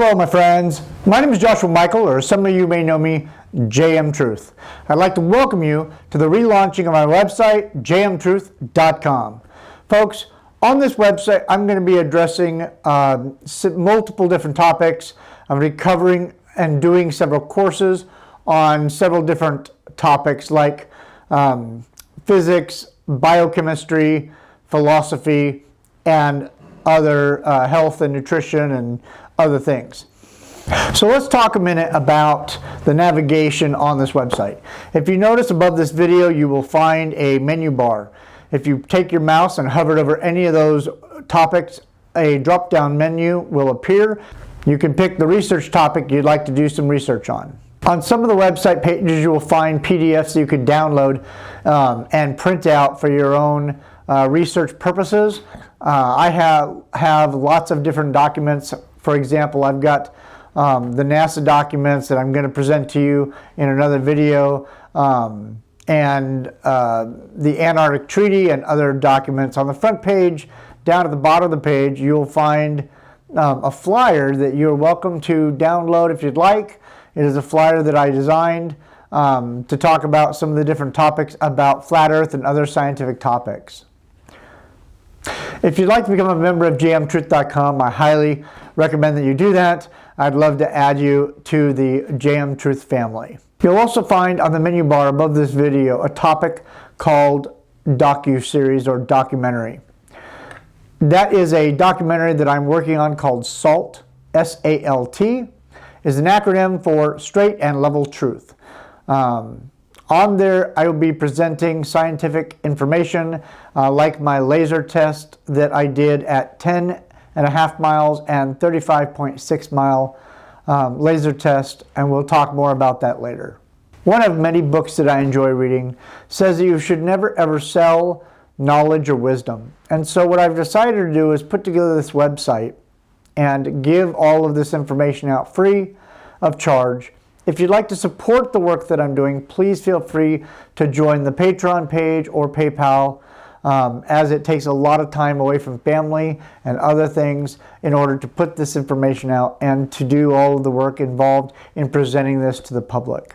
Hello, my friends. My name is Joshua Michael, or some of you may know me, JM Truth. I'd like to welcome you to the relaunching of my website, jmtruth.com. Folks, on this website, I'm going to be addressing multiple different topics. I'm going to be covering and doing several courses on several different topics like physics, biochemistry, philosophy, and other health and nutrition and other things. So let's talk a minute about the navigation on this website. If you notice above this video, you will find a menu bar. If you take your mouse and hover over any of those topics, a drop-down menu will appear. You can pick the research topic you'd like to do some research on. On some of the website pages, you will find PDFs that you could download and print out for your own research purposes. I have lots of different documents. For example, I've got the NASA documents that I'm going to present to you in another video, and the Antarctic Treaty and other documents. On the front page, down at the bottom of the page, you'll find a flyer that you're welcome to download if you'd like. It is a flyer that I designed to talk about some of the different topics about flat Earth and other scientific topics. If you'd like to become a member of jmtruth.com, I highly recommend that you do that. I'd love to add you to the JM Truth family. You'll also find on the menu bar above this video a topic called Docuseries or documentary. That is a documentary that I'm working on called SALT, S-A-L-T, is an acronym for Straight and Level Truth. On there, I will be presenting scientific information like my laser test that I did at 10.5 miles and 35.6 mile laser test, and we'll talk more about that later. One of many books that I enjoy reading says that you should never ever sell knowledge or wisdom. And so what I've decided to do is put together this website and give all of this information out free of charge. If you'd like to support the work that I'm doing, please feel free to join the Patreon page or PayPal, as it takes a lot of time away from family and other things in order to put this information out and to do all of the work involved in presenting this to the public.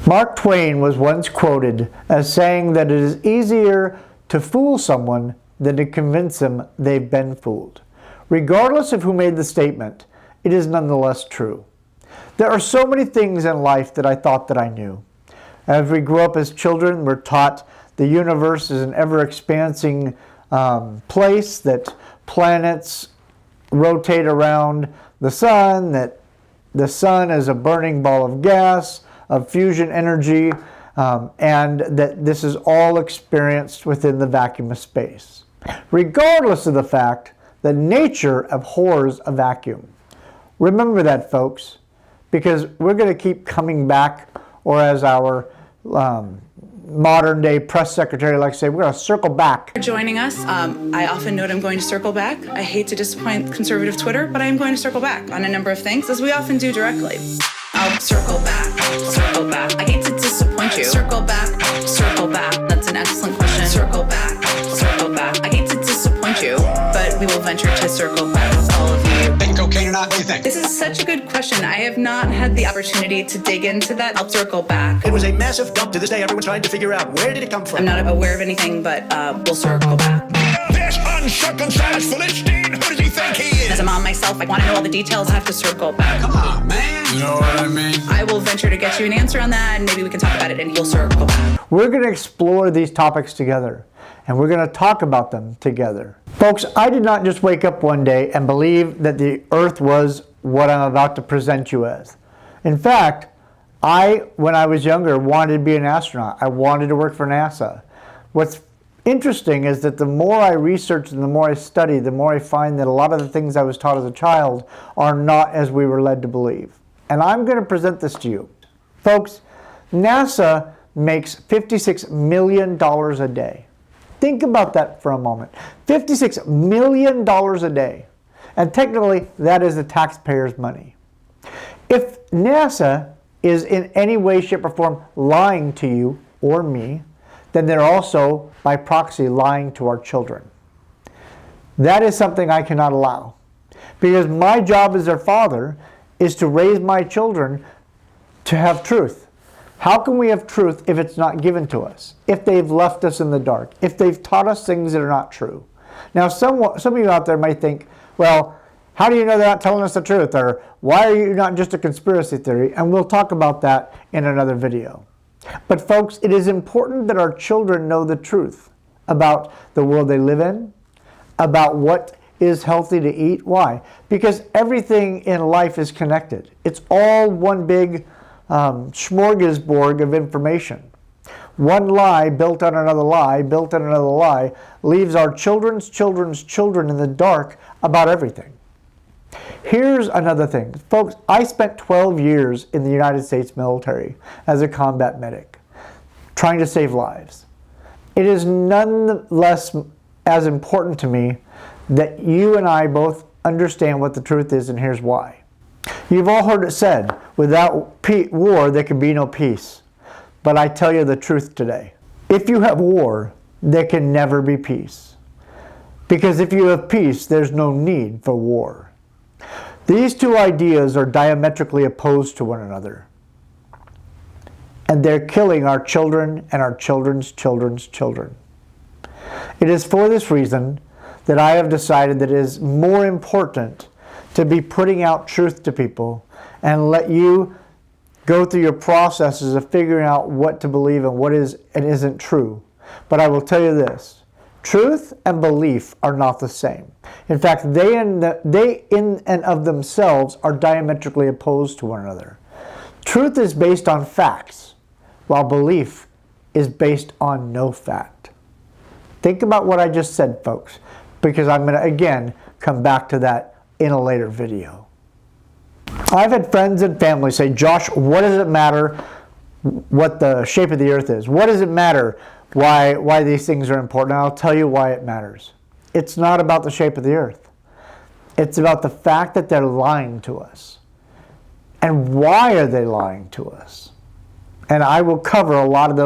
Mark Twain was once quoted as saying that it is easier to fool someone than to convince them they've been fooled. Regardless of who made the statement, it is nonetheless true. There are so many things in life that I thought that I knew. As we grew up as children, we're taught the universe is an ever-expanding place, that planets rotate around the sun, that the sun is a burning ball of gas, of fusion energy, and that this is all experienced within the vacuum of space. Regardless of the fact that nature abhors a vacuum. Remember that, folks, because we're going to keep coming back, or as our modern day press secretary likes to say, we're going to circle back. Joining us, I often note I'm going to circle back. I hate to disappoint conservative Twitter, but I am going to circle back on a number of things, as we often do directly. I'll circle back, circle back. I hate to disappoint you. Circle back, that's an excellent question. Circle back, I hate to disappoint you, but we will venture to circle back with all of you. Taking cocaine or not? What do you think? This is such a good question. I have not had the opportunity to dig into that. I'll circle back. It was a massive dump. To this day, everyone's trying to figure out where did it come from. I'm not aware of anything, but we'll circle back. This uncircumcised Philistine, who does he think he is? As a mom myself, I want to know all the details. I have to circle back. Come on, man. You know what I mean? I will venture to get you an answer on that, and maybe we can talk about it, and you'll circle back. We're going to explore these topics together, and we're going to talk about them together. Folks, I did not just wake up one day and believe that the Earth was what I'm about to present you as. In fact, when I was younger, wanted to be an astronaut. I wanted to work for NASA. What's interesting is that the more I research and the more I study, the more I find that a lot of the things I was taught as a child are not as we were led to believe. And I'm going to present this to you. Folks, NASA makes $56 million a day. Think about that for a moment. $56 million a day. And technically, that is the taxpayers' money. If NASA is in any way, shape, or form lying to you or me, then they're also, by proxy, lying to our children. That is something I cannot allow. Because my job as their father is to raise my children to have truth. How can we have truth if it's not given to us? If they've left us in the dark? If they've taught us things that are not true? Now, some of you out there might think, well, how do you know they're not telling us the truth? Or why are you not just a conspiracy theory? And we'll talk about that in another video. But folks, it is important that our children know the truth about the world they live in, about what is healthy to eat. Why? Because everything in life is connected. It's all one big smorgasbord of information. One lie built on another lie, built on another lie, leaves our children's children in the dark about everything. Here's another thing. Folks, I spent 12 years in the United States military as a combat medic, trying to save lives. It is nonetheless as important to me that you and I both understand what the truth is, and here's why. You've all heard it said, without war, there can be no peace. But I tell you the truth today. If you have war, there can never be peace. Because if you have peace, there's no need for war. These two ideas are diametrically opposed to one another. And they're killing our children and our children's children. It is for this reason that I have decided that it is more important to be putting out truth to people and let you go through your processes of figuring out what to believe and what is and isn't true. But I will tell you this. Truth and belief are not the same. In fact, they in and of themselves are diametrically opposed to one another. Truth is based on facts, while belief is based on no fact. Think about what I just said, folks, because I'm going to, again, come back to that in a later video. I've had friends and family say, Josh, what does it matter what the shape of the earth is? What does it matter why these things are important? And I'll tell you why it matters. It's not about the shape of the earth. It's about the fact that they're lying to us. And why are they lying to us? And I will cover a lot of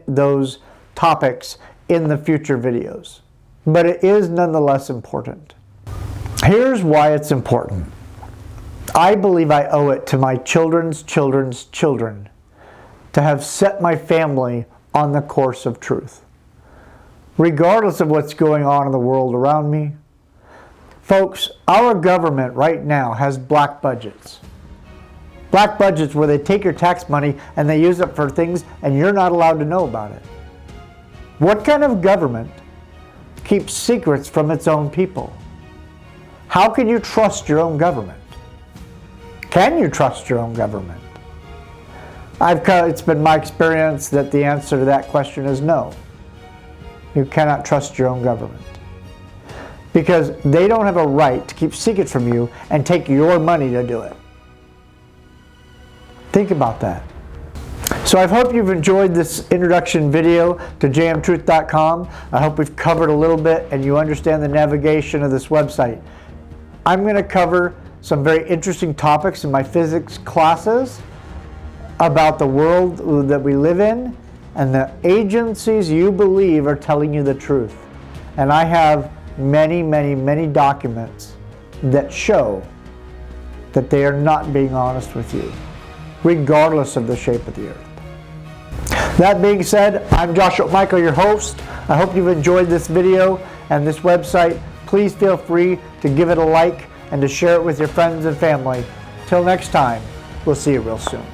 those topics in the future videos. But it is nonetheless important. Here's why it's important. I believe I owe it to my children's children to have set my family on the course of truth. Regardless of what's going on in the world around me. Folks, our government right now has black budgets. Black budgets where they take your tax money and they use it for things and you're not allowed to know about it. What kind of government keeps secrets from its own people? How can you trust your own government? Can you trust your own government? It's been my experience that the answer to that question is no. You cannot trust your own government. Because they don't have a right to keep secrets from you and take your money to do it. Think about that. So I hope you've enjoyed this introduction video to jmtruth.com. I hope we've covered a little bit and you understand the navigation of this website. I'm going to cover some very interesting topics in my physics classes about the world that we live in and the agencies you believe are telling you the truth. And I have many documents that show that they are not being honest with you, regardless of the shape of the earth. That being said, I'm Joshua Michael, your host. I hope you've enjoyed this video and this website. Please feel free to give it a like and to share it with your friends and family. Till next time, we'll see you real soon.